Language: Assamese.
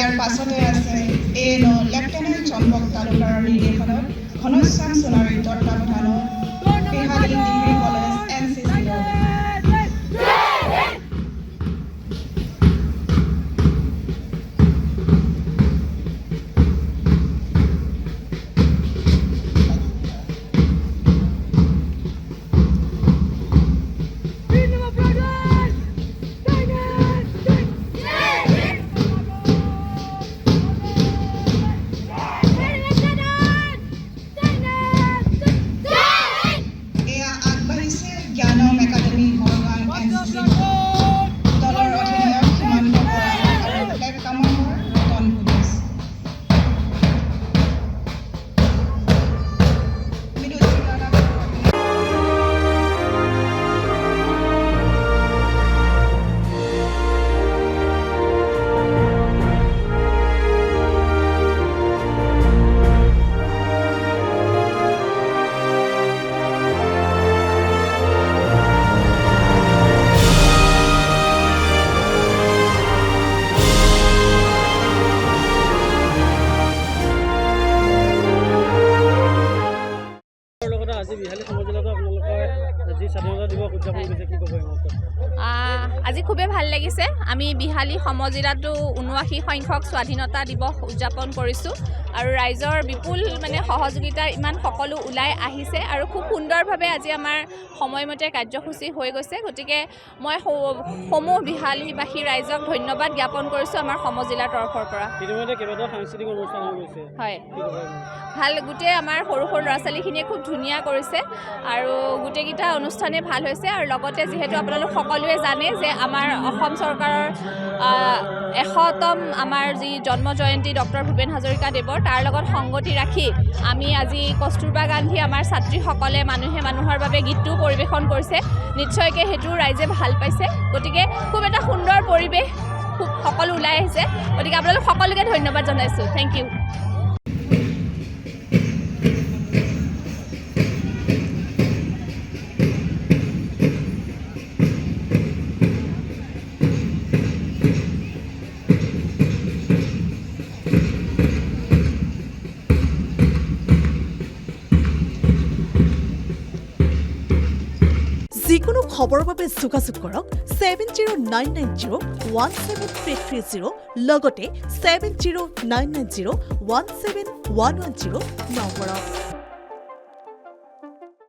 ইয়াৰ পাছতে আছে এন লেফটেনেণ্ট চম্পক তালুকাৰৰ নিৰ্দেশনত ঘনশ্যাম সোণাৰীৰ তত্বাৱধানত বিহালী ডিগ্ৰী কলেজ NCC আজি খুবেই ভাল লাগিছে। আমি বিহালী সমজিলাতো ৭৯ সংখ্যক স্বাধীনতা দিৱস উদযাপন কৰিছোঁ আৰু ৰাইজৰ বিপুল সহযোগিতাৰ ইমান সকলো ওলাই আহিছে আৰু খুব সুন্দৰভাৱে আজি আমাৰ সময়মতে কাৰ্যসূচী হৈ গৈছে। গতিকে মই সমূহ বিহালীবাসী ৰাইজক ধন্যবাদ জ্ঞাপন কৰিছোঁ আমাৰ সমজিলাৰ তৰফৰ পৰা। হয়, ভাল, গোটেই আমাৰ সৰু সৰু ল'ৰা ছোৱালীখিনিয়ে খুব ধুনীয়া কৰিছে আৰু গোটেইকেইটা অনুষ্ঠানেই ভাল হৈছে। আৰু লগতে যিহেতু আপোনালোক সকলোৱে জানে যে আমাৰ অসম চৰকাৰৰ ১০০তম আমাৰ যি জন্ম জয়ন্তী ডক্টৰ ভূপেন হাজৰিকা দেৱৰ, তাৰ লগত সংগতি ৰাখি আমি আজি কস্তুৰবা গান্ধী আমাৰ ছাত্ৰীসকলে মানুহে মানুহৰ বাবে গীতটোও পৰিৱেশন কৰিছে। নিশ্চয়কৈ সেইটো ৰাইজে ভাল পাইছে। গতিকে খুব এটা সুন্দৰ পৰিৱেশ, খুব সকলো ওলাই আহিছে। গতিকে আপোনালোক সকলোকে ধন্যবাদ জনাইছোঁ। Thank you. যিকোনো খবৰৰ বাবে যোগাযোগ কৰক 7099017330 লগতে 7099017110 নম্বৰত।